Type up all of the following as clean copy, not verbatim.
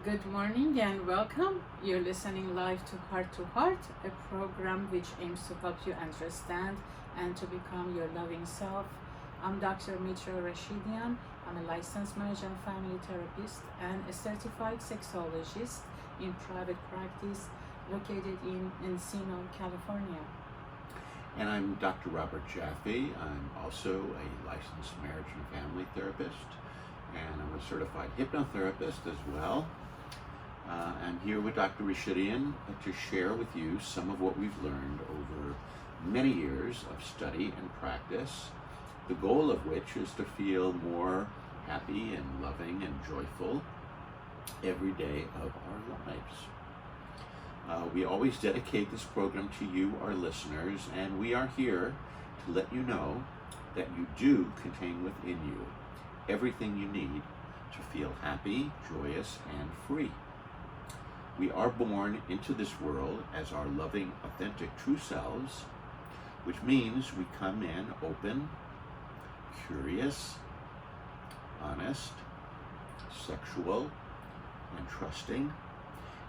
Good morning and welcome. You're listening live to Heart, a program which aims to help you understand and to become your loving self. I'm Dr. Mitra Rashidian. I'm a licensed marriage and family therapist and a certified sexologist in private practice located in Encino, California. And I'm Dr. Robert Jaffe. I'm also a licensed marriage and family therapist, and I'm a certified hypnotherapist as well. I'm here with Dr. Rashidian to share with you some of what we've learned over many years of study and practice, the goal of which is to feel more happy and loving and joyful every day of our lives. We always dedicate this program to you, our listeners, and we are here to let you know that you do contain within you everything you need to feel happy, joyous, and free. We are born into this world as our loving, authentic, true selves, which means we come in open, curious, honest, sexual, and trusting.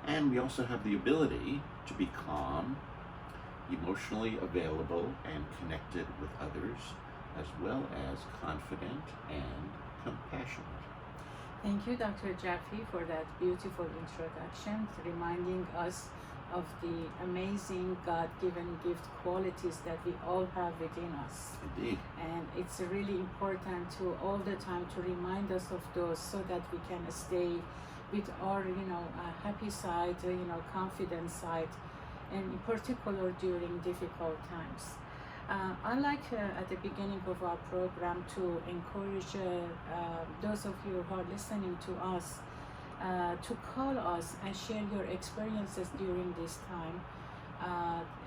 And we also have the ability to be calm, emotionally available, and connected with others, as well as confident and compassionate. Thank you, Dr. Jaffe, for that beautiful introduction, reminding us of the amazing God-given gift qualities that we all have within us. Indeed. And it's really important to all the time to remind us of those so that we can stay with our, happy side, confident side, and in particular during difficult times. I like at the beginning of our program to encourage those of you who are listening to us to call us and share your experiences during this time.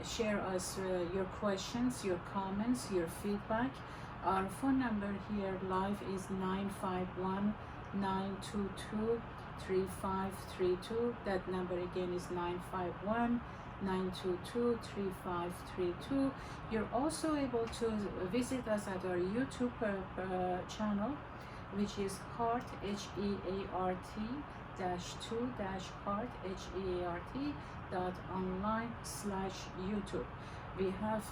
Share us your questions, your comments, your feedback. Our phone number here live is 951-922-3532. That number again is 951-922-3532. You're also able to visit us at our YouTube channel, which is Heart, HEART-2-Heart, HEART.online/YouTube. We have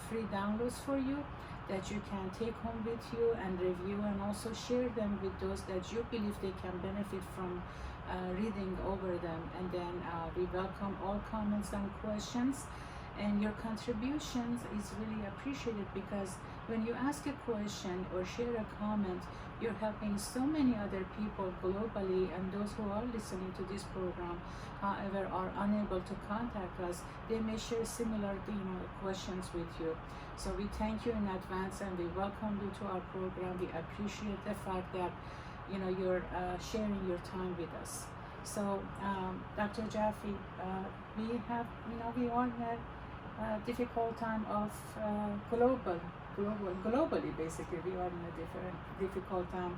free downloads for you that you can take home with you and review, and also share them with those that you believe they can benefit from reading over them. And then we welcome all comments and questions, and your contributions is really appreciated, because when you ask a question or share a comment, you're helping so many other people globally, and those who are listening to this program, however, are unable to contact us, they may share similar questions with you. So we thank you in advance and we welcome you to our program. We appreciate the fact that you're sharing your time with us. So Dr. Jaffe, we are in a difficult time of globally, basically we are in a difficult time.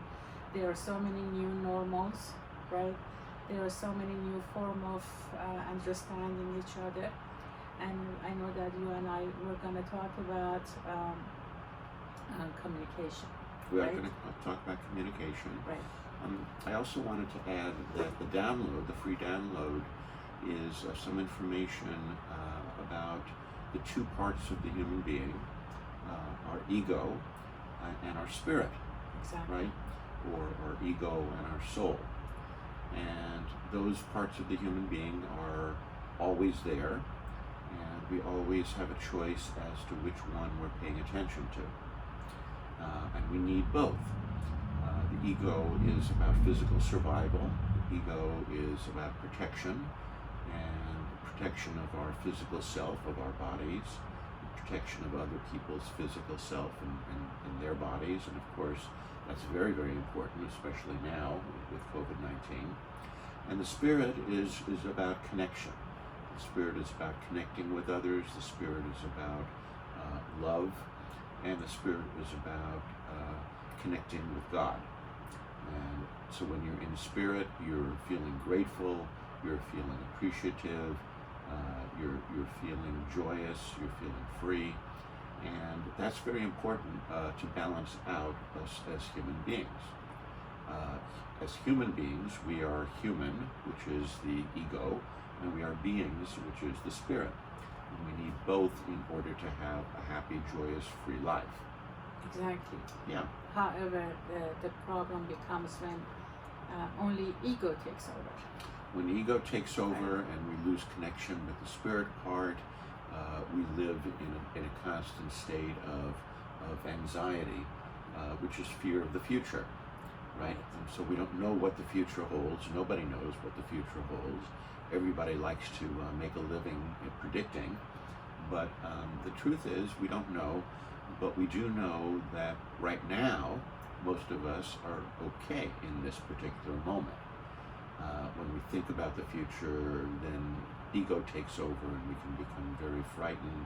There are so many new normals, right? There are so many new form of understanding each other, and I know that you and I were going to talk about communication. We are going to talk about communication. Right. I also wanted to add that the free download, is some information about the two parts of the human being, our ego and our spirit. Exactly. Right? Or our ego and our soul. And those parts of the human being are always there, and we always have a choice as to which one we're paying attention to. And we need both. The ego is about physical survival. The ego is about protection, and protection of our physical self, of our bodies, protection of other people's physical self and their bodies. And of course, that's very, very important, especially now with COVID-19. And the spirit is about connection. The spirit is about connecting with others. The spirit is about love. And the spirit is about connecting with God. And so when you're in spirit, you're feeling grateful, you're feeling appreciative, you're feeling joyous, you're feeling free. And that's very important to balance out us as human beings. As human beings, we are human, which is the ego, and we are beings, which is the spirit. And we need both in order to have a happy, joyous, free life. Exactly. Yeah. However, the problem becomes when only ego takes over. When ego takes over and we lose connection with the spirit part, we live in a constant state of anxiety, which is fear of the future, right? And so we don't know what the future holds. Nobody knows what the future holds. Everybody likes to make a living predicting, but the truth is we don't know, but we do know that right now most of us are okay in this particular moment. When we think about the future, then ego takes over and we can become very frightened,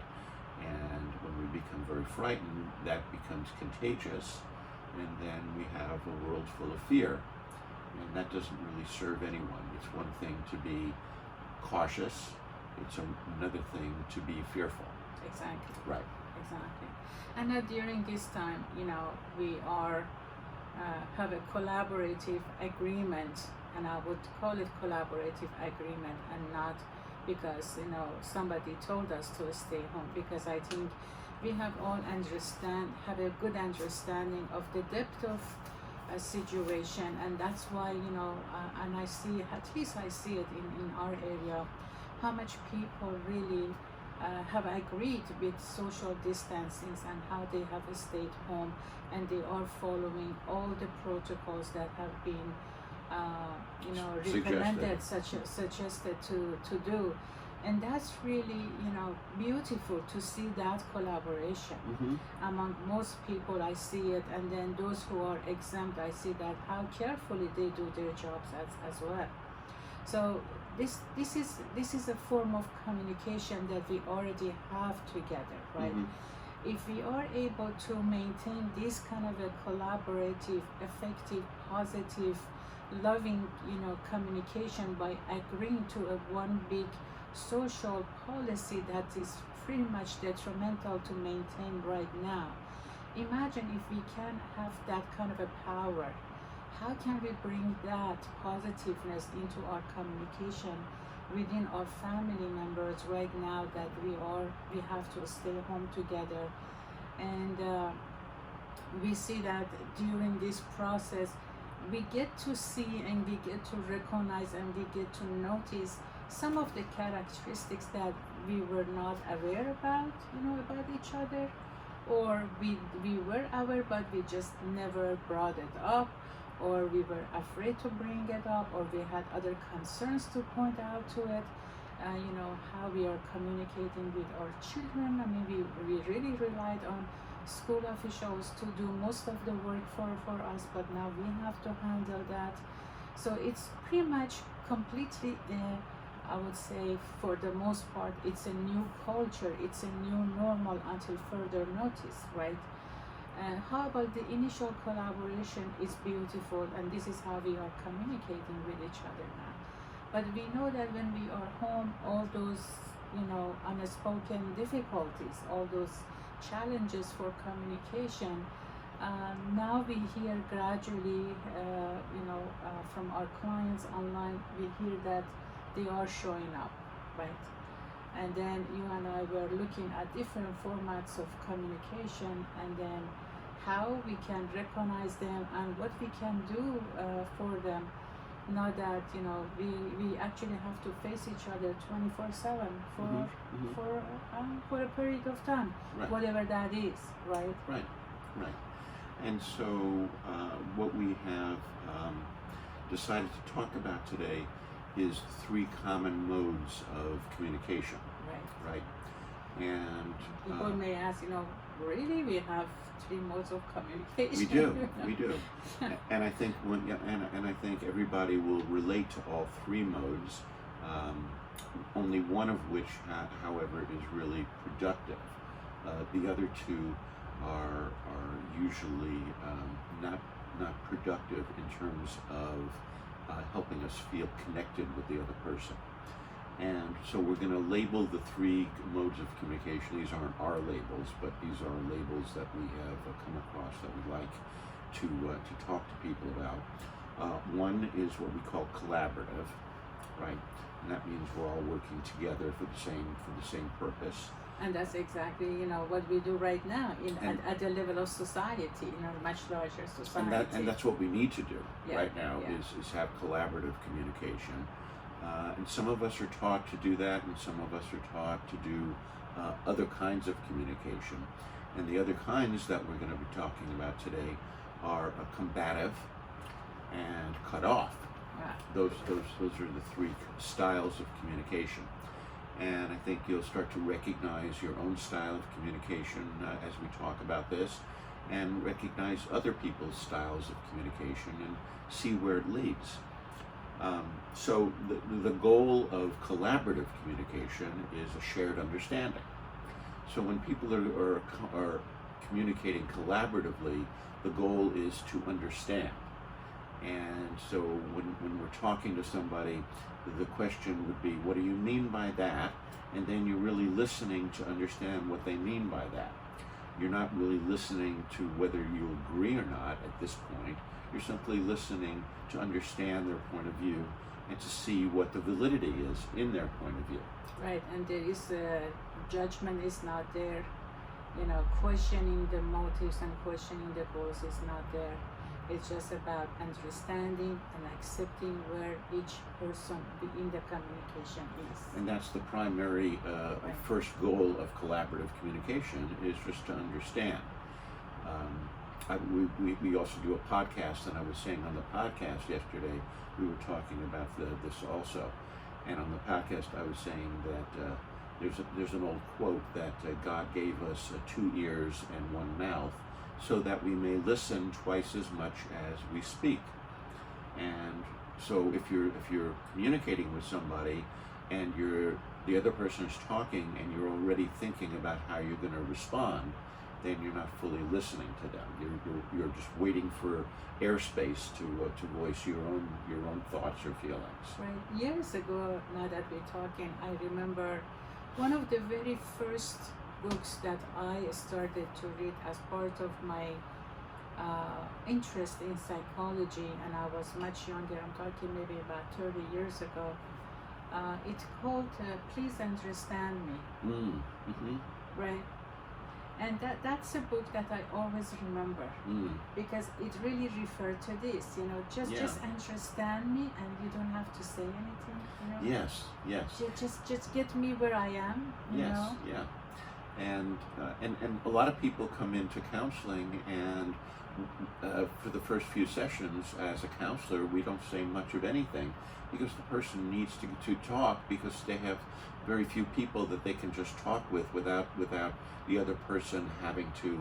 and when we become very frightened, that becomes contagious, and then we have a world full of fear, and that doesn't really serve anyone. It's one thing to be cautious, it's another thing to be fearful. Exactly. Right. Exactly. And during this time, we are have a collaborative agreement, and I would call it collaborative agreement, and not because somebody told us to stay home, because I think we have all have a good understanding of the depth of a situation, and that's why and I see, at least I see it in our area, how much people really have agreed with social distancing and how they have stayed home, and they are following all the protocols that have been recommended, suggested to do. And that's really beautiful to see that collaboration among most people. I see it, and then those who are exempt, I see that how carefully they do their jobs as well. So this is a form of communication that we already have together, right? If we are able to maintain this kind of a collaborative, effective, positive, loving communication by agreeing to one big social policy that is pretty much detrimental to maintain right now, imagine if we can have that kind of a power. How can we bring that positiveness into our communication within our family members right now that we have to stay home together? And we see that during this process we get to see and we get to recognize and we get to notice some of the characteristics that we were not aware about each other, or we were aware but we just never brought it up, or we were afraid to bring it up, or we had other concerns to point out to it. How we are communicating with our children. I mean, we really relied on school officials to do most of the work for us, but now we have to handle that. So it's pretty much completely, I would say, for the most part, it's a new culture, it's a new normal until further notice, right? And how about the initial collaboration is beautiful, and this is how we are communicating with each other now. But we know that when we are home, all those, unspoken difficulties, all those challenges for communication, now we hear gradually, from our clients online, we hear that they are showing up, right? And then you and I were looking at different formats of communication, and then how we can recognize them and what we can do for them. Not that we actually have to face each other 24/7 for a period of time, Right. whatever that is, right? Right. And so what we have decided to talk about today is 3 common modes of communication. Right. And people may ask, really, we have 3 modes of communication? We do. And I think and I think everybody will relate to all 3 modes. Only one of which, however, is really productive. The other 2 are usually not productive in terms of helping us feel connected with the other person. And so we're going to label the 3 modes of communication. These aren't our labels, but these are labels that we have come across that we like to talk to people about. One is what we call collaborative, right? And that means we're all working together for the same purpose. And that's exactly, what we do right now at the level of society, much larger society. And that's what we need to do right now is have collaborative communication. And some of us are taught to do that, and some of us are taught to do other kinds of communication. And the other kinds that we're going to be talking about today are combative and cut off. Those are the three styles of communication. And I think you'll start to recognize your own style of communication as we talk about this, and recognize other people's styles of communication and see where it leads. So the goal of collaborative communication is a shared understanding. So when people are communicating collaboratively, the goal is to understand. And so when we're talking to somebody, the question would be, what do you mean by that? And then you're really listening to understand what they mean by that. You're not really listening to whether you agree or not at this point. You're simply listening to understand their point of view and to see what the validity is in their point of view. Right, and there is judgment is not there. Questioning the motives and questioning the goals is not there. It's just about understanding and accepting where each person in the communication is. And that's the primary first goal of collaborative communication, is just to understand. We also do a podcast, and I was saying on the podcast yesterday, we were talking about this also. And on the podcast, I was saying that there's an old quote that God gave us 2 ears and 1 mouth, so that we may listen twice as much as we speak. And so if you're communicating with somebody and the other person is talking and you're already thinking about how you're going to respond, then you're not fully listening to them. You're just waiting for airspace to voice your own thoughts or feelings. Right. Years ago, now that we're talking, I remember one of the very first books that I started to read as part of my interest in psychology, and I was much younger, I'm talking maybe about 30 years ago. It's called Please Understand Me. Mm-hmm. Right? And that's a book that I always remember, because it really referred to this, just understand me, and you don't have to say anything, Yes. Just get me where I am, Yeah. And a lot of people come into counseling, and for the first few sessions as a counselor, we don't say much of anything, because the person needs to talk, because they have very few people that they can just talk with without the other person having to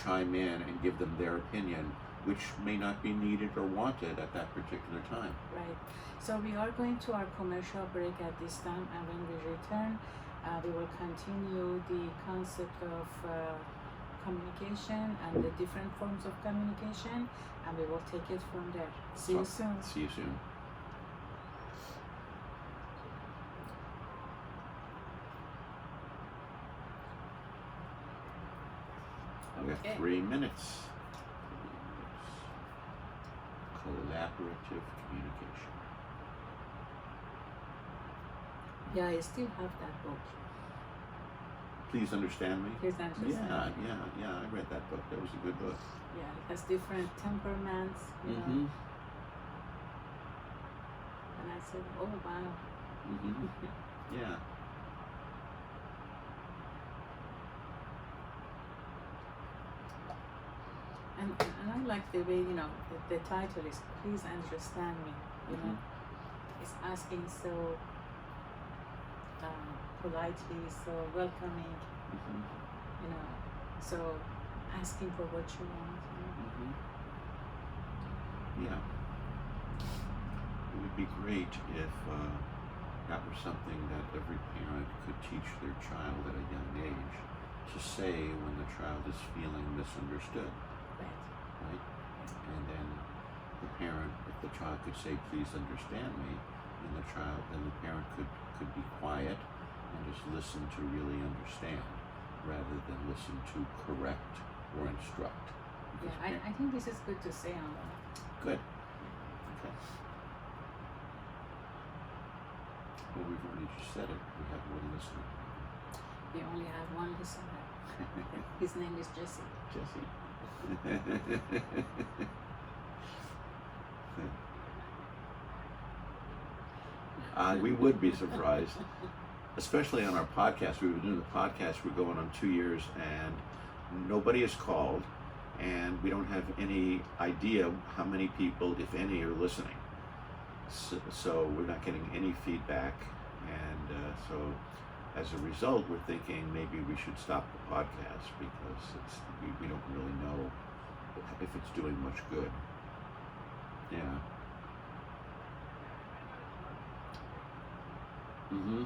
chime in and give them their opinion, which may not be needed or wanted at that particular time. Right. So we are going to our commercial break at this time, and when we return, we will continue the concept of communication and the different forms of communication, and we will take it from there. See you soon. See you soon. I've got 3 minutes. Collaborative communication. Yeah, I still have that book. Please Understand Me? Please Understand Me. Yeah, I read that book. That was a good book. Yeah, it has different temperaments, Mm-hmm. And I said, oh, wow. Mm-hmm. Yeah. And I like the way, the title is Please Understand Me, It's asking so politely, so welcoming, so asking for what you want. Yeah. It would be great if that were something that every parent could teach their child at a young age, to say when the child is feeling misunderstood. Right? And then the parent, if the child could say, please understand me, then the parent could be quiet and just listen to really understand, rather than listen to correct or instruct. Yeah, I think this is good to say on that. Good. Okay. Well, we've already just said it. We have one listener. We only have one listener. His name is Jesse. Jesse. We would be surprised, especially on our podcast. We've been doing the podcast, we're going on 2 years, and nobody has called, and we don't have any idea how many people, if any, are listening. So we're not getting any feedback, and so as a result, we're thinking maybe we should stop the podcast because we don't really know if it's doing much good. Yeah. Mm-hmm.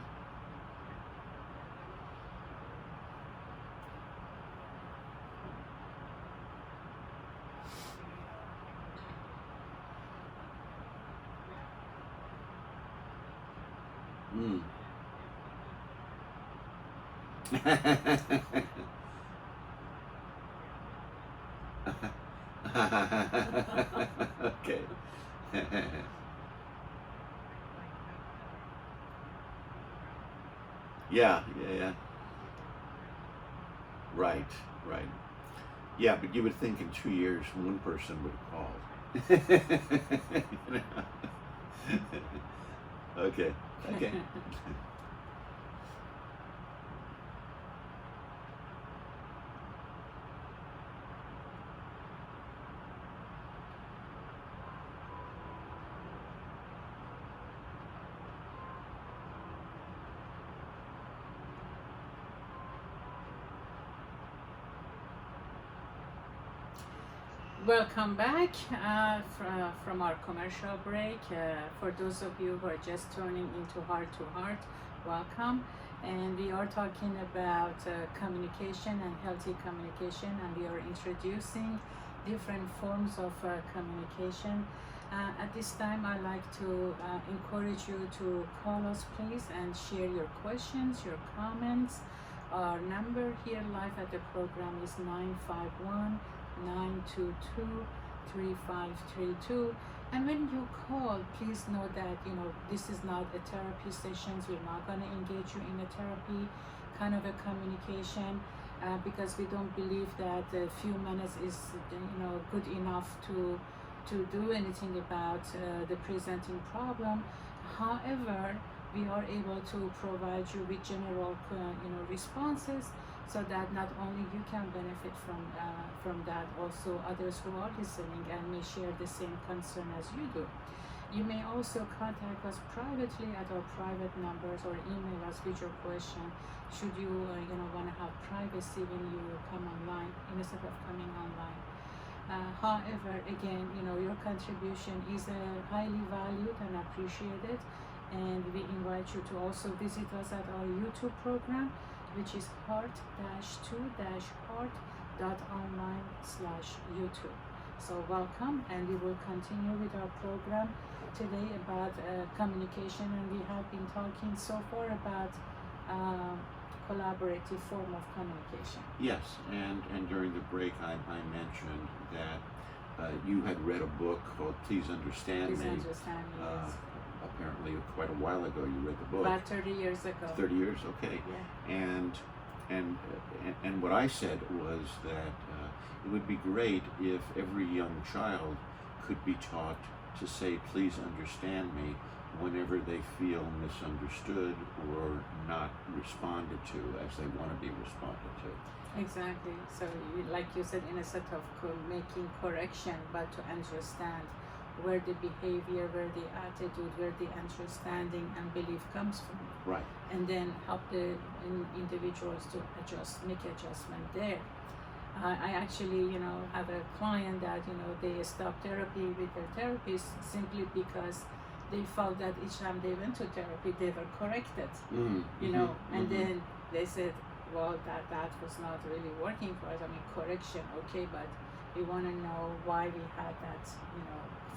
Mm. Okay. Yeah. Right. Yeah, but you would think in 2 years one person would have called. You know? Okay. Welcome back from our commercial break. For those of you who are just tuning into Heart to Heart, welcome. And we are talking about communication and healthy communication, and we are introducing different forms of communication. At this time, I'd like to encourage you to call us, please, and share your questions, your comments. Our number here live at the program is 951-922-3532. And when you call, please know that this is not a therapy session. We're not going to engage you in a therapy kind of a communication because we don't believe that a few minutes is good enough to do anything about the presenting problem. However, we are able to provide you with general responses, so that not only you can benefit from that, also others who are listening and may share the same concern as you do. You may also contact us privately at our private numbers or email us with your question should you want to have privacy when you come online instead of coming online. However, again, your contribution is highly valued and appreciated, and we invite you to also visit us at our YouTube program, which is heart-to-heart.online/YouTube. So welcome, and we will continue with our program today about communication, and we have been talking so far about collaborative form of communication. Yes, and during the break I mentioned that you had read a book called Please Understand Me. Please Understand Me, yes. Apparently quite a while ago you read the book. About 30 years ago. 30 years, okay. Yeah. And what I said was that it would be great if every young child could be taught to say, please understand me, whenever they feel misunderstood or not responded to as they want to be responded to. Exactly. So like you said, in a sort of making correction, but to understand where the behavior, where the attitude, where the understanding and belief comes from. Right. And then help the individuals to make adjustment there. I actually, have a client that, they stopped therapy with their therapist simply because they felt that each time they went to therapy, they were corrected, and then they said, well, that was not really working for us. I mean, correction, okay, but we want to know why we had that,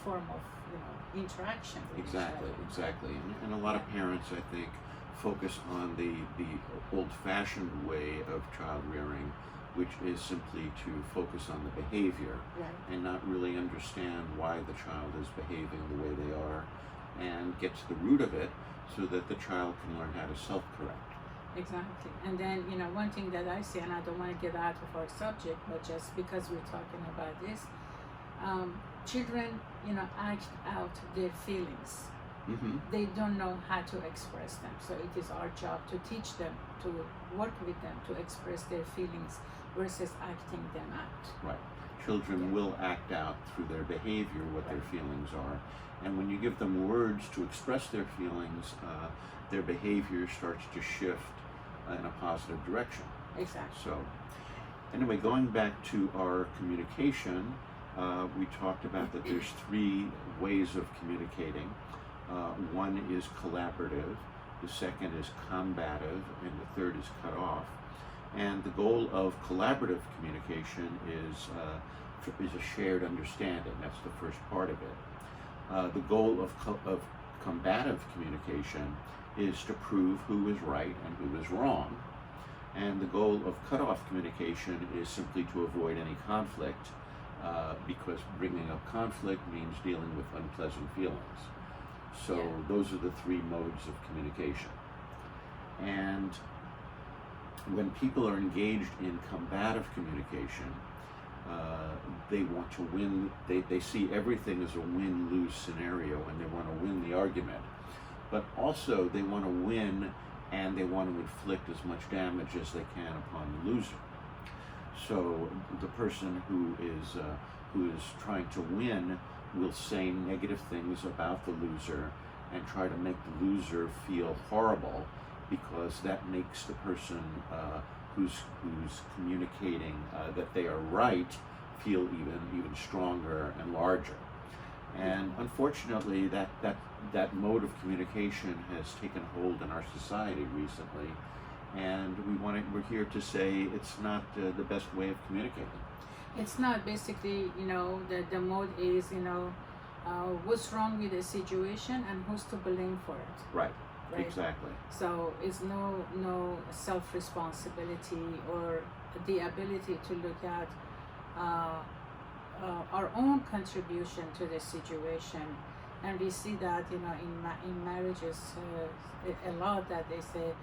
form of, interaction with each other. Exactly. And a lot of parents, I think, focus on the old-fashioned way of child rearing which is simply to focus on the behavior and not really understand why the child is behaving the way they are, and get to the root of it so that the child can learn how to self-correct. Exactly. And then, one thing that I see, and I don't want to get out of our subject, but just because we're talking about this, children, act out their feelings. They don't know how to express them. So it is our job to teach them, to work with them, to express their feelings versus acting them out. Right. Children will act out through their behavior what their feelings are. And when you give them words to express their feelings, their behavior starts to shift in a positive direction. Exactly. So, anyway, going back to our communication, we talked about that there's 3 ways of communicating. One is collaborative, the second is combative, and the third is cut off. And the goal of collaborative communication is a shared understanding. That's the first part of it. The goal of combative communication is to prove who is right and who is wrong. And the goal of cut-off communication is simply to avoid any conflict, because bringing up conflict means dealing with unpleasant feelings. So those are the 3 modes of communication. And when people are engaged in combative communication, they want to win. They see everything as a win-lose scenario, and they want to win the argument. But also they want to win, and they want to inflict as much damage as they can upon the loser. So the person who is trying to win will say negative things about the loser and try to make the loser feel horrible, because that makes the person who's communicating that they are right feel even stronger and larger. And unfortunately, that mode of communication has taken hold in our society recently, and we're here to say it's not the best way of communicating. It's not. Basically, the mode is, what's wrong with the situation and who's to blame for it. Right. Exactly. So it's no self-responsibility or the ability to look at our own contribution to the situation. And we see that, in marriages a lot, that they say,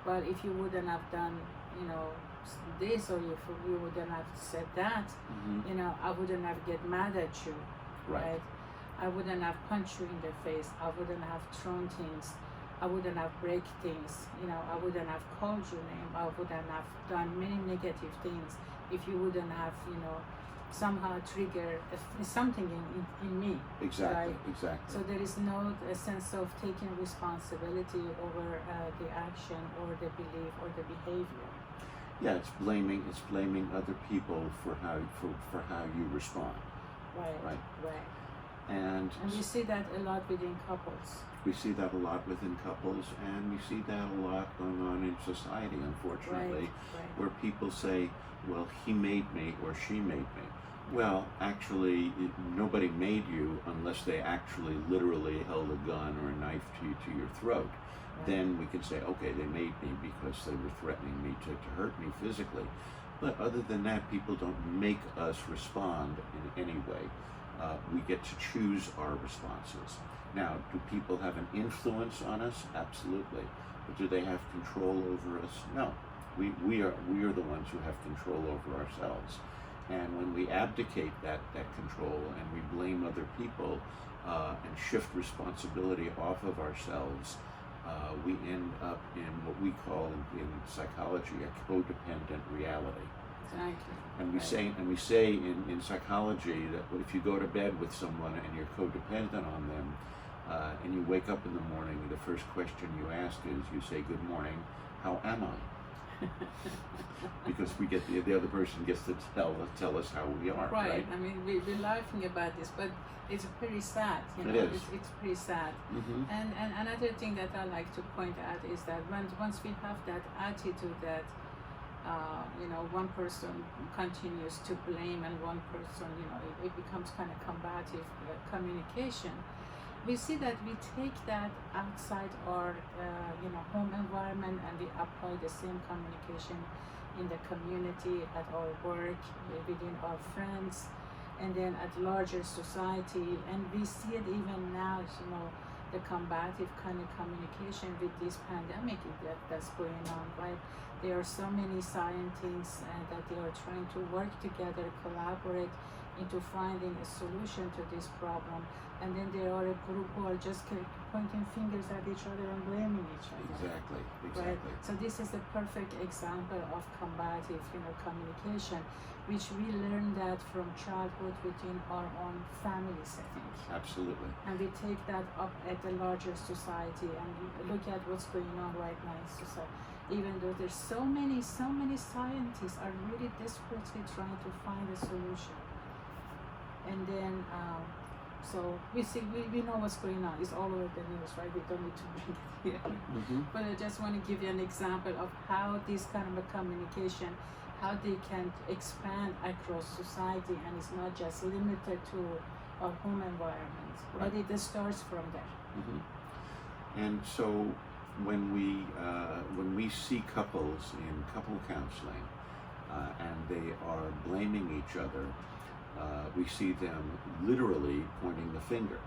well, if you wouldn't have done, this, or if you wouldn't have said that, I wouldn't have get mad at you, right? I wouldn't have punched you in the face. I wouldn't have thrown things. I wouldn't have break things. I wouldn't have called your name. I wouldn't have done many negative things if you wouldn't have, somehow triggered something in me. Exactly. Right? Exactly. So there is no sense of taking responsibility over the action or the belief or the behavior. Yeah, it's blaming other people for how you respond. Right. And we see that a lot within couples. We see that a lot within couples, and we see that a lot going on in society, unfortunately, where people say, well, he made me or she made me. Well, actually, nobody made you unless they actually literally held a gun or a knife to your throat. Then we can say, okay, they made me because they were threatening me to hurt me physically. But other than that, people don't make us respond in any way. We get to choose our responses. Now, do people have an influence on us? Absolutely. But do they have control over us? No. We are the ones who have control over ourselves. And when we abdicate that control and we blame other people and shift responsibility off of ourselves, we end up in what we call in psychology a codependent reality. Exactly. And we say in psychology that if you go to bed with someone and you're codependent on them, and you wake up in the morning, the first question you ask is, you say, "Good morning, how am I?" Because we get the other person gets to tell us how we are. Right. I mean, we're laughing about this, but it's pretty sad. It is. It's pretty sad. And another thing that I like to point out is that once we have that attitude that one person continues to blame and one person, it becomes kind of combative communication. we see that we take that outside our home environment, and we apply the same communication in the community, at our work, within our friends, and then at larger society. And we see it even now, the combative kind of communication with this pandemic that's going on, right? There are so many scientists that they are trying to work together, collaborate into finding a solution to this problem. And then there are a group who are just pointing fingers at each other and blaming each other. Exactly. Right? So this is the perfect example of combative, communication, which we learn that from childhood within our own family setting. Absolutely. And we take that up at the larger society, and look at what's going on right now in society. Even though there's so many scientists are really desperately trying to find a solution. And then, so we know what's going on. It's all over the news, right? We don't need to bring it here. Mm-hmm. But I just want to give you an example of how this kind of a communication, how they can expand across society, and it's not just limited to our home environment, Right. but it starts from there. Mm-hmm. And so when we see couples in couple counseling and they are blaming each other, we see them literally pointing the finger,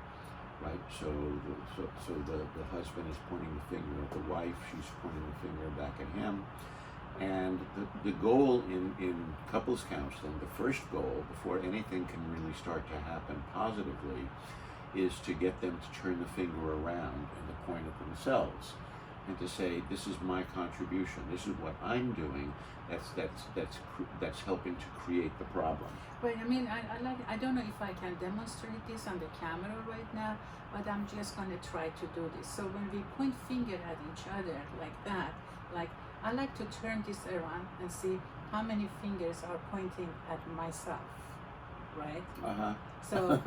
right? So the husband is pointing the finger at the wife, she's pointing the finger back at him. And the goal in couples counseling, the first goal, before anything can really start to happen positively, is to get them to turn the finger around and to point at themselves and to say, this is my contribution, this is what I'm doing that's helping to create the problem. Right, I don't know if I can demonstrate this on the camera right now, but I'm just going to try to do this. So when we point finger at each other like that, I like to turn this around and see how many fingers are pointing at myself, right? Uh-huh. So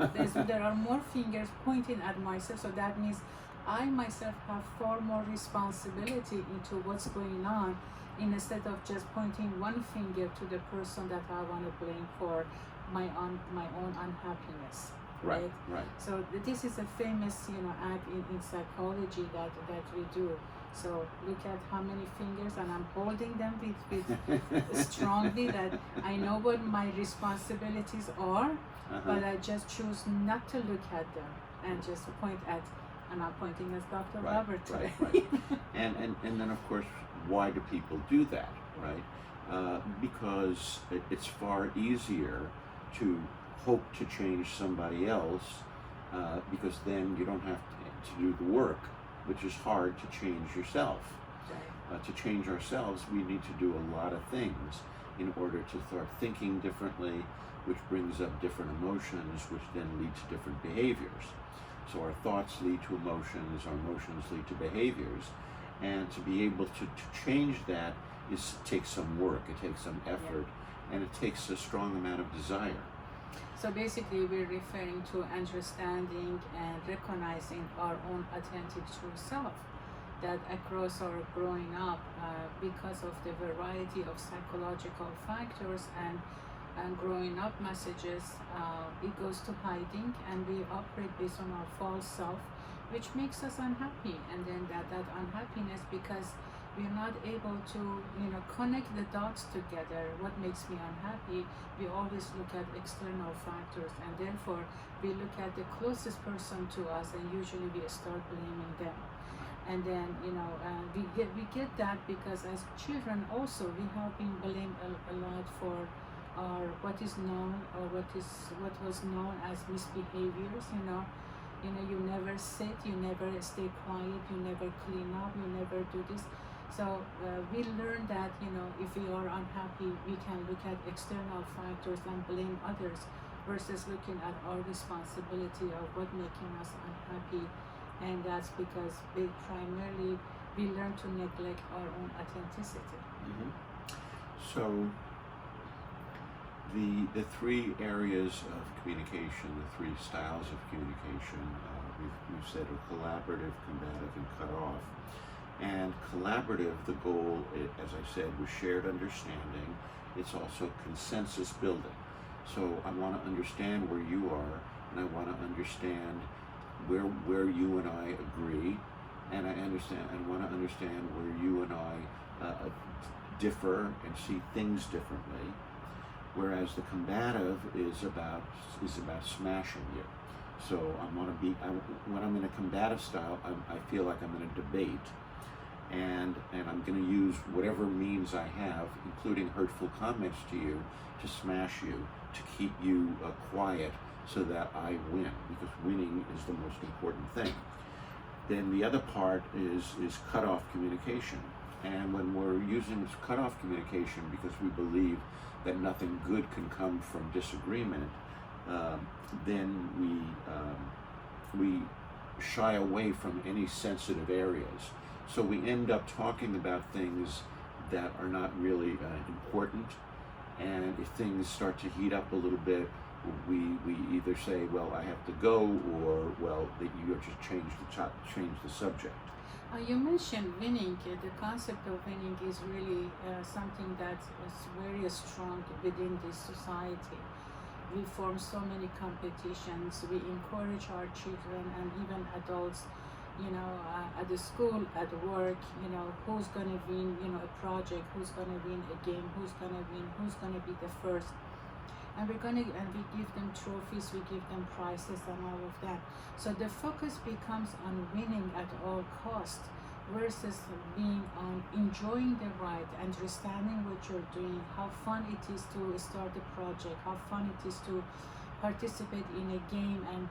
there are more fingers pointing at myself, so that means I myself have far more responsibility into what's going on, instead of just pointing one finger to the person that I want to blame for my own unhappiness. Right. So this is a famous act in psychology that we do. So look at how many fingers, and I'm holding them with strongly, that I know what my responsibilities are, but I just choose not to look at them and just point at. And I'm pointing as Dr. Robert today. Right. and then of course, why do people do that, right? Because it's far easier to hope to change somebody else, because then you don't have to do the work, which is hard to change yourself. To change ourselves, we need to do a lot of things in order to start thinking differently, which brings up different emotions, which then lead to different behaviors. So our thoughts lead to emotions, our emotions lead to behaviors, and to be able to change that takes some work, it takes some effort, and it takes a strong amount of desire. So basically we're referring to understanding and recognizing our own authentic true self, that across our growing up, because of the variety of psychological factors and growing up messages, it goes to hiding, and we operate based on our false self, which makes us unhappy. And then that unhappiness, because we're not able to connect the dots together, what makes me unhappy, we always look at external factors, and therefore we look at the closest person to us, and usually we start blaming them. And then we get that because as children also we have been blamed a lot for or what is known, or what was known as misbehaviors. You never sit, you never stay quiet, you never clean up, you never do this. So we learn that if we are unhappy, we can look at external factors and blame others, versus looking at our responsibility of what making us unhappy. And that's because we learn to neglect our own authenticity. Mm-hmm. So the three areas of communication, the three styles of communication, we've said are collaborative, combative, and cut off. And collaborative, the goal, as I said, was shared understanding. It's also consensus building. So I want to understand where you are, and I want to understand where you and I agree, and I understand and want to understand where you and I differ and see things differently. Whereas the combative is about smashing you. So when I'm in a combative style, I feel like I'm in a debate, and I'm going to use whatever means I have, including hurtful comments to you, to smash you, to keep you quiet, so that I win, because winning is the most important thing. Then the other part is cutoff communication, and when we're using cutoff communication because we believe that nothing good can come from disagreement, then we shy away from any sensitive areas. So we end up talking about things that are not really important, and if things start to heat up a little bit, we either say, well, I have to go, or, well, that you just change the subject. You mentioned winning. The concept of winning is really something that is very strong within this society. We form so many competitions. We encourage our children and even adults, at the school, at work, who's going to win, a project, who's going to win a game, who's going to win, who's going to be the first. And we give them trophies, we give them prizes and all of that. So the focus becomes on winning at all costs versus being on enjoying the ride, understanding what you're doing, how fun it is to start a project, how fun it is to participate in a game, and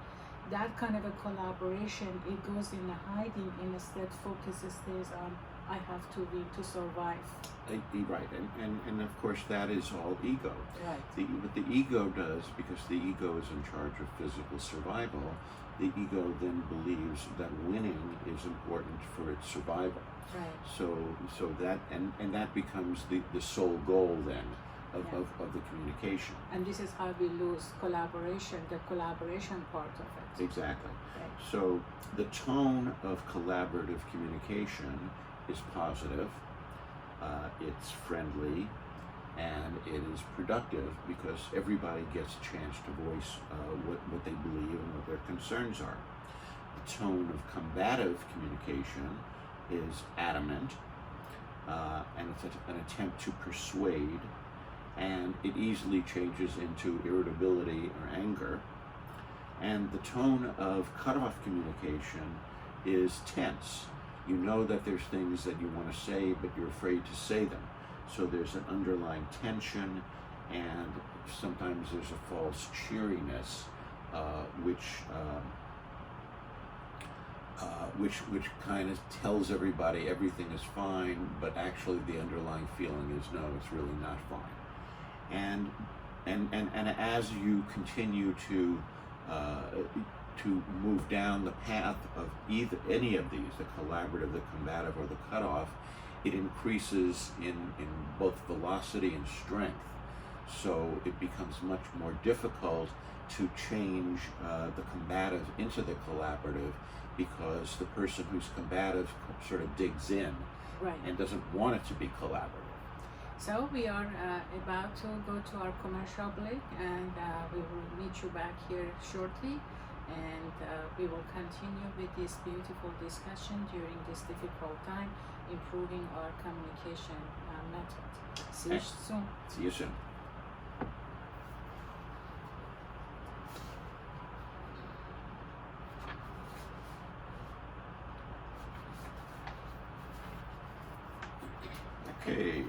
that kind of a collaboration, it goes in the hiding, and instead focus stays on I have to win to survive. Right, and of course that is all ego. Right. What the ego does, because the ego is in charge of physical survival, the ego then believes that winning is important for its survival. Right. So that and that becomes the sole goal then of the communication. And this is how we lose collaboration, the collaboration part of it. Exactly. Right. So the tone of collaborative communication is positive, it's friendly, and it is productive, because everybody gets a chance to voice what they believe and what their concerns are. The tone of combative communication is adamant, and it's an attempt to persuade, and it easily changes into irritability or anger. And the tone of cutoff communication is tense. You know that there's things that you want to say, but you're afraid to say them. So there's an underlying tension, and sometimes there's a false cheeriness, which kind of tells everybody everything is fine, but actually the underlying feeling is, no, it's really not fine. And as you continue to move down the path of any of these, the collaborative, the combative, or the cutoff, it increases in both velocity and strength. So it becomes much more difficult to change the combative into the collaborative, because the person who's combative sort of digs in, right, and doesn't want it to be collaborative. So we are about to go to our commercial break, and we will meet you back here shortly, and we will continue with this beautiful discussion during this difficult time, improving our communication method. See you soon. See you soon. Okay.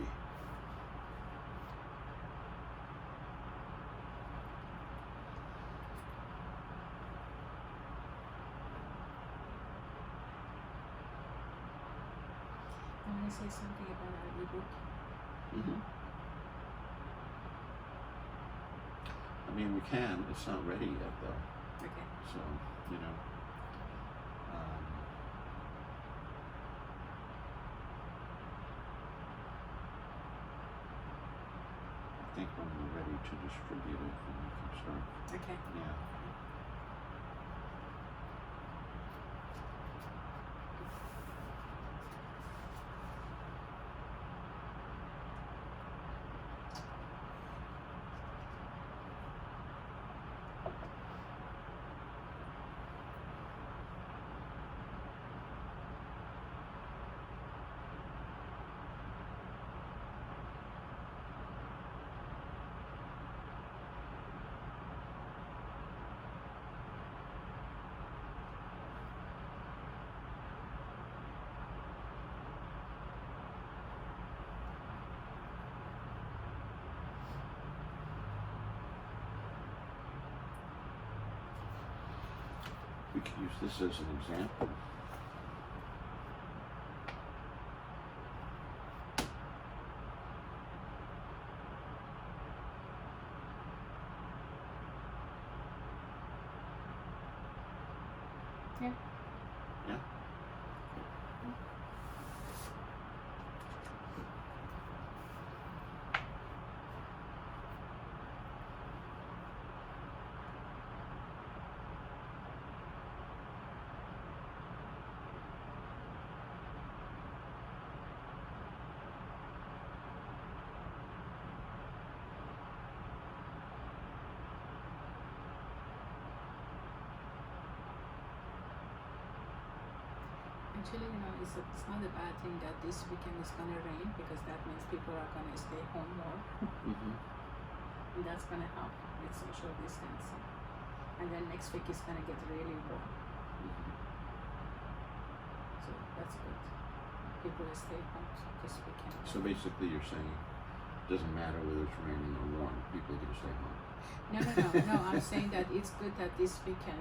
I want to say something about our ebook. Mm-hmm. I mean, we can. It's not ready yet, though. Okay. So, I think when we're ready to distribute it, then we can start. Okay. Yeah. we could use this as an example. Yeah. Yeah. Actually, it's not a bad thing that this weekend is gonna rain, because that means people are gonna stay home more. Mm-hmm. And that's gonna help with social distancing. And then next week is gonna get really warm. Mm-hmm. So that's good. People will stay home this weekend. So basically, you're saying it doesn't matter whether it's raining or warm, people are going to stay home. No. I'm saying that it's good that this weekend,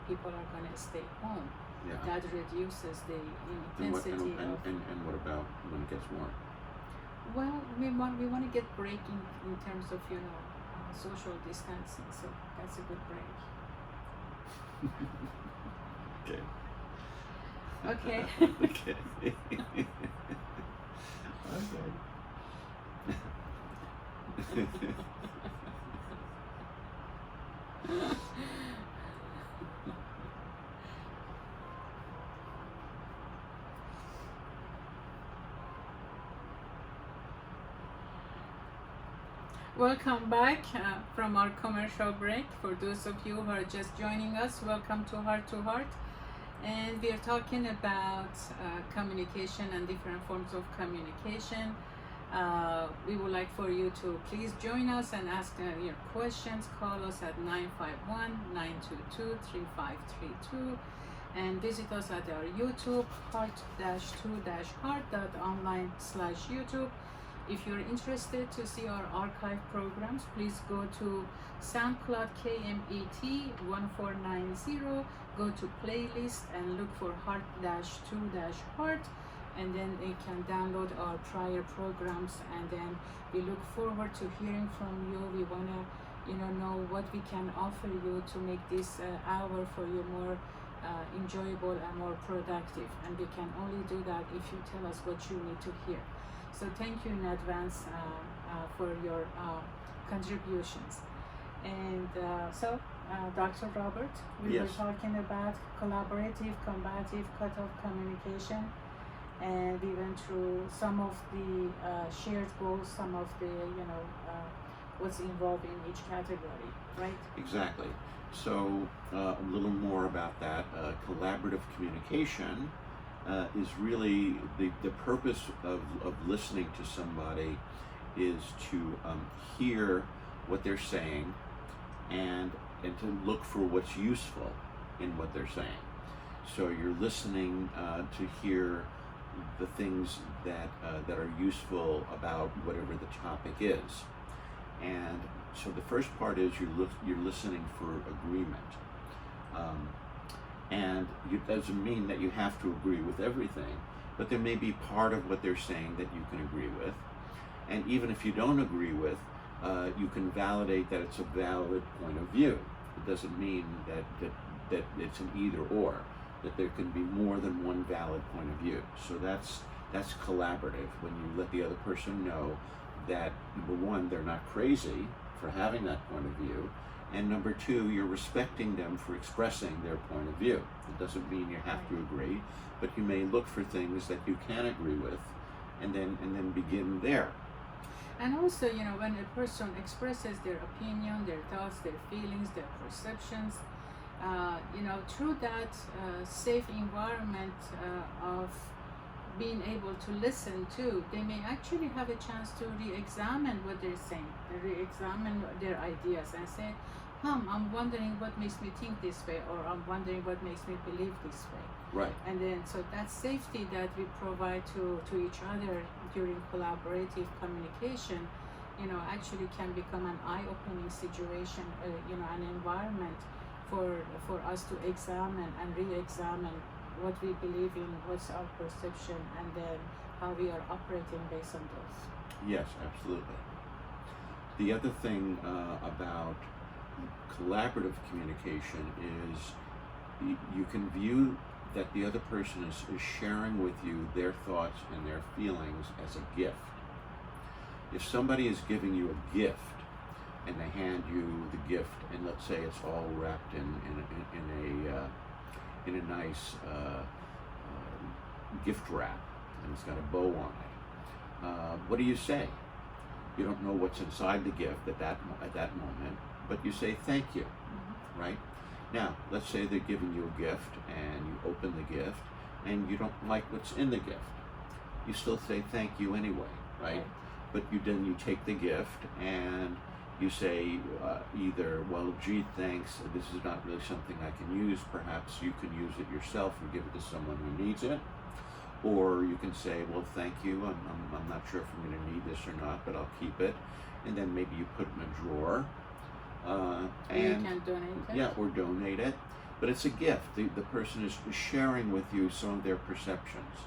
people are gonna stay home. Yeah. That reduces the And what, intensity of. and what about when it gets warm? Well, we want to get break in terms of social distancing, so that's a good break. Okay. Okay. Okay. Okay. Welcome back from our commercial break. For those of you who are just joining us, welcome to Heart to Heart. And we are talking about communication and different forms of communication. We would like for you to please join us and ask your questions. Call us at 951-922-3532 and visit us at our YouTube, heart-to-heart.online/YouTube. If you're interested to see our archive programs, please go to SoundCloud KMET 1490, go to playlist and look for heart-to-heart, and then you can download our prior programs, and then we look forward to hearing from you. We want to know what we can offer you to make this hour for you more enjoyable and more productive, and we can only do that if you tell us what you need to hear. So thank you in advance for your contributions. And Dr. Robert, we Yes. were talking about collaborative, combative, cut-off communication, and we went through some of the shared goals, some of the, what's involved in each category, right? Exactly. So a little more about that. Collaborative communication is really the purpose of listening to somebody is to hear what they're saying and to look for what's useful in what they're saying. So you're listening to hear the things that are useful about whatever the topic is. And so the first part is you're listening for agreement. And it doesn't mean that you have to agree with everything, but there may be part of what they're saying that you can agree with. And even if you don't agree with, you can validate that it's a valid point of view. It doesn't mean that it's an either or, that there can be more than one valid point of view. So that's collaborative, when you let the other person know that, number one, they're not crazy for having that point of view, and number two, you're respecting them for expressing their point of view. It doesn't mean you have to agree, but you may look for things that you can agree with, and then begin there. And also, when a person expresses their opinion, their thoughts, their feelings, their perceptions, through that safe environment of being able to listen to, they may actually have a chance to re-examine what they're saying, re-examine their ideas, and say, I'm wondering what makes me think this way, or I'm wondering what makes me believe this way. Right. And then, so that safety that we provide to each other during collaborative communication, actually can become an eye-opening situation, an environment for us to examine and re-examine what we believe in, what's our perception, and then how we are operating based on those. Yes, absolutely. The other thing about collaborative communication is you can view that the other person is sharing with you their thoughts and their feelings as a gift. If somebody is giving you a gift and they hand you the gift, and let's say it's all wrapped in a nice gift wrap, and it's got a bow on it, what do you say? You don't know what's inside the gift at that moment, but you say thank you, right? Now, let's say they're giving you a gift and you open the gift and you don't like what's in the gift. You still say thank you anyway, right? But then you take the gift and you say either, well, gee, thanks, this is not really something I can use. Perhaps you can use it yourself and give it to someone who needs it. Or you can say, well, thank you, I'm not sure if I'm going to need this or not, but I'll keep it. And then maybe you put it in a drawer. And you can donate it. Yeah, or donate it. But it's a gift. The person is sharing with you some of their perceptions.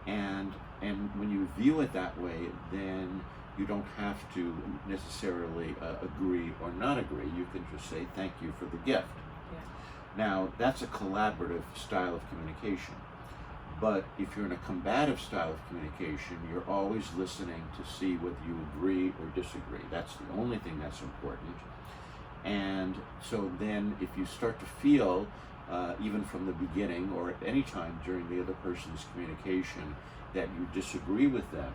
And when you view it that way, then you don't have to necessarily agree or not agree. You can just say thank you for the gift. Yeah. Now, that's a collaborative style of communication. But if you're in a combative style of communication, you're always listening to see whether you agree or disagree. That's the only thing that's important. And so then if you start to feel, even from the beginning or at any time during the other person's communication, that you disagree with them,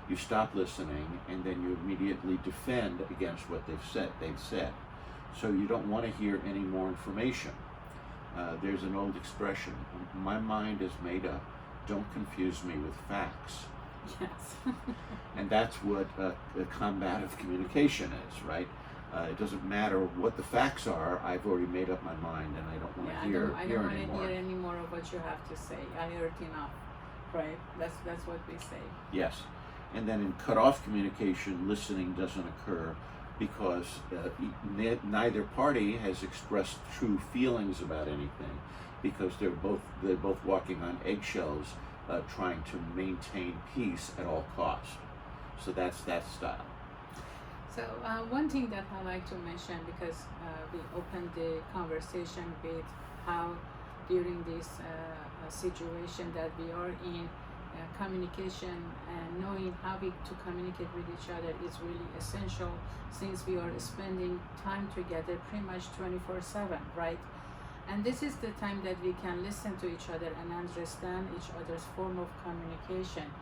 you stop listening and then you immediately defend against what they've said. So you don't want to hear any more information. There's an old expression, my mind is made up, don't confuse me with facts. Yes. And that's what a combative communication is, right? It doesn't matter what the facts are, I've already made up my mind and I don't want to hear I don't want anymore. to hear any more of what you have to say. I heard enough, right? That's what we say. Yes. And then in cut-off communication, listening doesn't occur because neither party has expressed true feelings about anything, because they're both walking on eggshells, trying to maintain peace at all costs. So that's that style. So one thing that I like to mention, because we opened the conversation with how during this situation that we are in, communication and knowing how to communicate with each other is really essential, since we are spending time together pretty much 24/7, right? And this is the time that we can listen to each other and understand each other's form of communication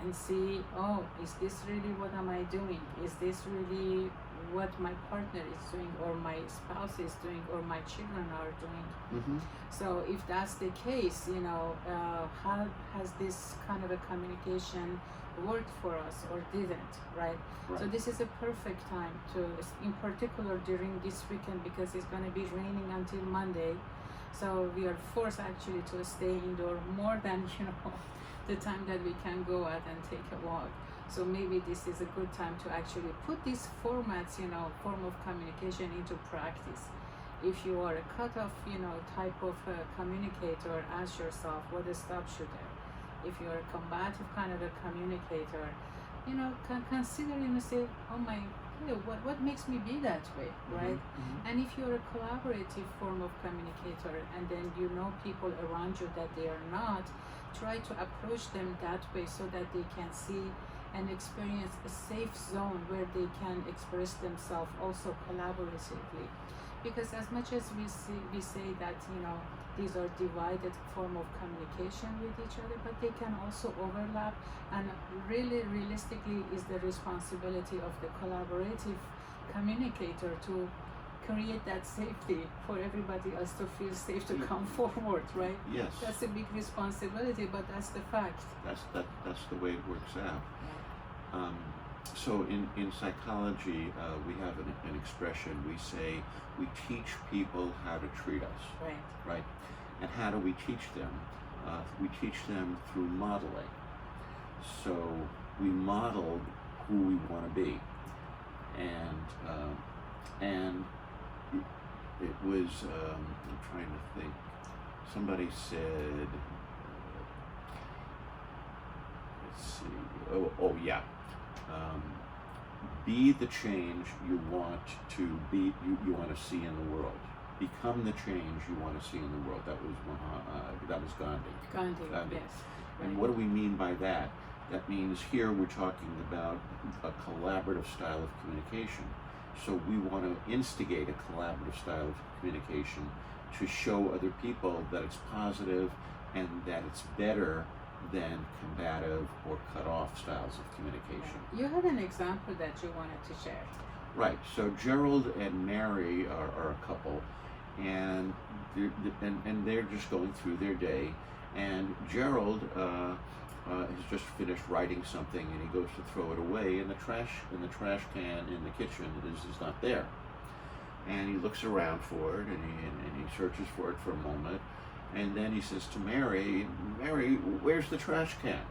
and see, oh, is this really what am I doing? Is this really what my partner is doing, or my spouse is doing, or my children are doing? Mm-hmm. So if that's the case, how has this kind of a communication worked for us or didn't, right? So this is a perfect time to, in particular during this weekend, because it's going to be raining until Monday. So we are forced actually to stay indoor more than, the time that we can go out and take a walk. So maybe this is a good time to actually put these formats, form of communication into practice. If you are a cut-off, type of communicator, ask yourself, what stops you there? If you're a combative kind of a communicator, consider, say, oh my, what makes me be that way, right? Mm-hmm. And if you're a collaborative form of communicator, and then people around you that they are not, try to approach them that way so that they can see and experience a safe zone where they can express themselves also collaboratively. Because as much as we say that these are divided form of communication with each other, but they can also overlap, and really realistically is the responsibility of the collaborative communicator to create that safety for everybody else to feel safe to come forward, right? Yes. That's a big responsibility, but that's the fact. That's the way it works out. Yeah. So in psychology, we have an expression. We say we teach people how to treat us. Right. Right. And how do we teach them? We teach them through modeling. So we model who we want to be, and it was, I'm trying to think, somebody said, let's see, oh yeah, be the change you want to be, you want to see in the world. Become the change you want to see in the world. That was Gandhi. Gandhi. Yes. And Right. what do we mean by that? That means here we're talking about a collaborative style of communication. So we want to instigate a collaborative style of communication to show other people that it's positive and that it's better than combative or cut off styles of communication. You had an example that you wanted to share. Right. So Gerald and Mary are a couple, and they're just going through their day. And Gerald has just finished writing something, and he goes to throw it away, and the trash can in the kitchen is not there. And he looks around for it, and he searches for it for a moment, and then he says to Mary, "Mary, where's the trash can?"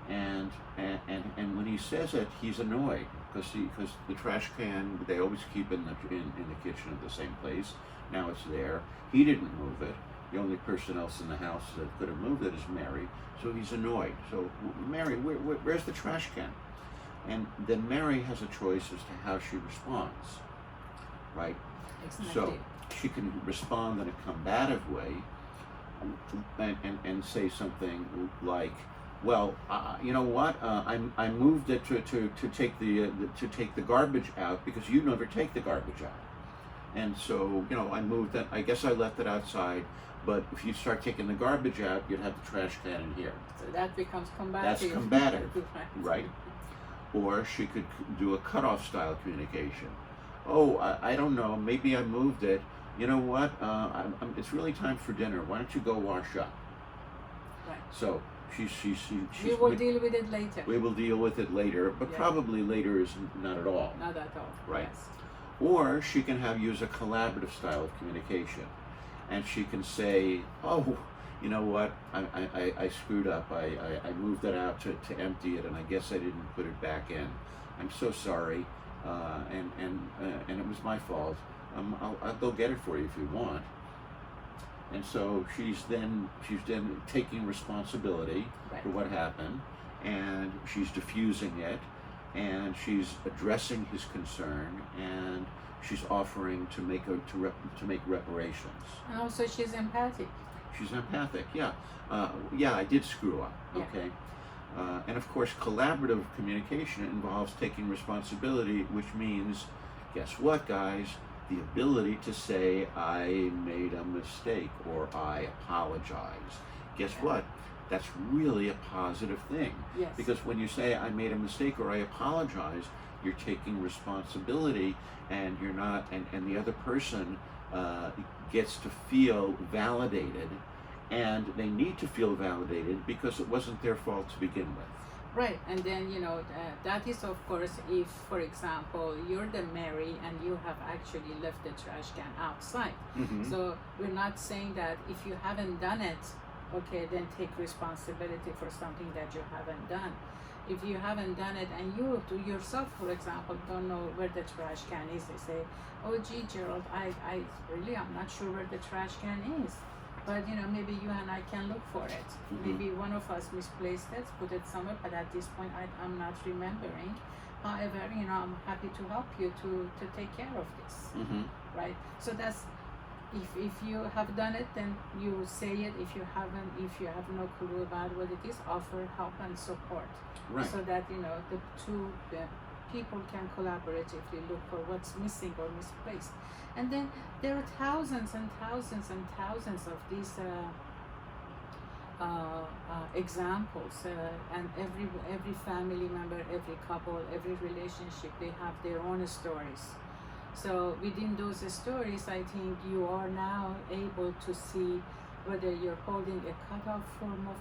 And when he says it, he's annoyed because the trash can they always keep in the kitchen at the same place. Now it's there. He didn't move it. The only person else in the house that could have moved it is Mary. So he's annoyed. So Mary, where's the trash can? And then Mary has a choice as to how she responds, right? Exactly. So she can respond in a combative way and say something like, "Well, you know what? I moved it to take the garbage out because you never take the garbage out, and so I moved it. I guess I left it outside, but if you start taking the garbage out, you'd have the trash can in here." So that becomes combative. That's combative, right? Or she could do a cutoff style communication. "Oh, I don't know. Maybe I moved it. You know what? It's really time for dinner. Why don't you go wash up?" Right. So We will deal with it later. We will deal with it later, but Yeah. probably later is not at all. Not at all. Right. Yes. Or she can use a collaborative style of communication, and she can say, "Oh, you know what? I screwed up. I moved it out to empty it, and I guess I didn't put it back in. I'm so sorry, and it was my fault. I'll go get it for you if you want." And so she's then taking responsibility Right. for what happened, and she's diffusing it, and she's addressing his concern, and she's offering to make reparations. And also she's empathic. She's empathic. Yeah, yeah, I did screw up. Yeah. Okay. And of course, collaborative communication involves taking responsibility, which means, guess what, guys? The ability to say, "I made a mistake," or "I apologize." Guess Yeah. what? That's really a positive thing. Yes. Because when you say, "I made a mistake," or "I apologize," you're taking responsibility, and you're not, and the other person gets to feel validated, and they need to feel validated because it wasn't their fault to begin with. Right, and then that is of course if, for example, you're the Mary and you have actually left the trash can outside. Mm-hmm. So we're not saying that if you haven't done it, okay, then take responsibility for something that you haven't done. If you haven't done it and you to yourself, for example, don't know where the trash can is, they say, "Oh gee, Gerald, I really I'm not sure where the trash can is. But maybe you and I can look for it. Mm-hmm. Maybe one of us misplaced it, put it somewhere, but at this point I'm not remembering. However, I'm happy to help you to take care of this." Mm-hmm. Right? So that's, if you have done it, then you say it. If you haven't, if you have no clue about what it is, offer help and support. Right. So that the two people can collaboratively look for what's missing or misplaced. And then there are thousands and thousands and thousands of these examples, and every family member, every couple, every relationship, they have their own stories. So within those stories, I think you are now able to see whether you're holding a cut-off form of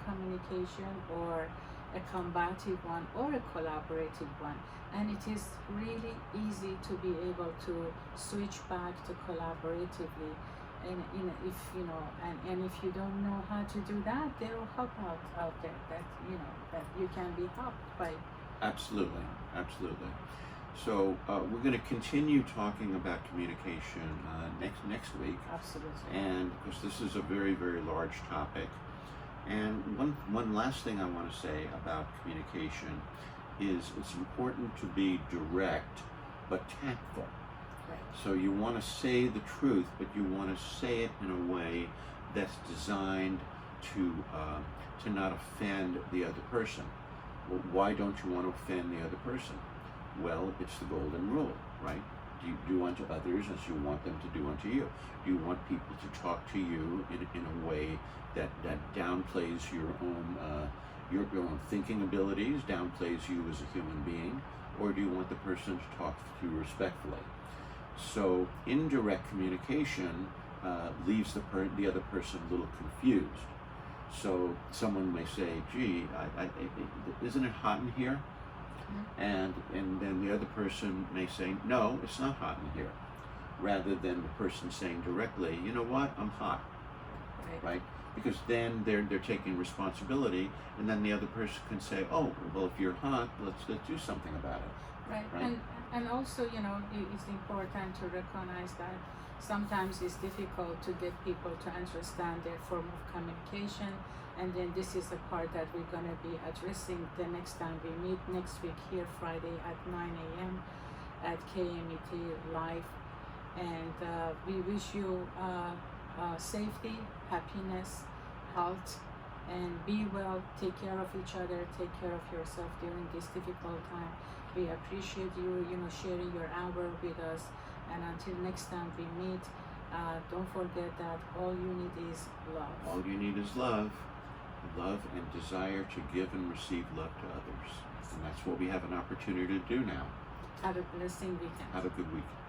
communication, or a combative one, or a collaborative one. And it is really easy to be able to switch back to collaboratively. And and if you don't know how to do that, there are help out there that that you can be helped by. Absolutely, absolutely. So we're going to continue talking about communication next week, Absolutely. and of course this is a very, very large topic. And one last thing I want to say about communication is it's important to be direct but tactful. Right. So you want to say the truth, but you want to say it in a way that's designed to not offend the other person. Well, why don't you want to offend the other person? Well, it's the golden rule, right? You do unto others as you want them to do unto you. You want people to talk to you in a way that downplays your own thinking abilities, downplays you as a human being, or do you want the person to talk to you respectfully? So indirect communication leaves the other person a little confused. So someone may say, "Gee, isn't it hot in here?" And then the other person may say, "No, it's not hot in here," rather than the person saying directly, "You know what? I'm hot." Right? Because then they're taking responsibility, and then the other person can say, "Oh, well, if you're hot, let's do something about it." Right. And also, it's important to recognize that sometimes it's difficult to get people to understand their form of communication, and then this is the part that we're going to be addressing the next time we meet next week here, Friday at 9 a.m. at KMET Live. And we wish you safety, happiness, health, and be well. Take care of each other. Take care of yourself during this difficult time. We appreciate you, sharing your hour with us. And until next time we meet, don't forget that all you need is love. All you need is love. Love and desire to give and receive love to others. And that's what we have an opportunity to do now. Have a blessing weekend. Have a good weekend.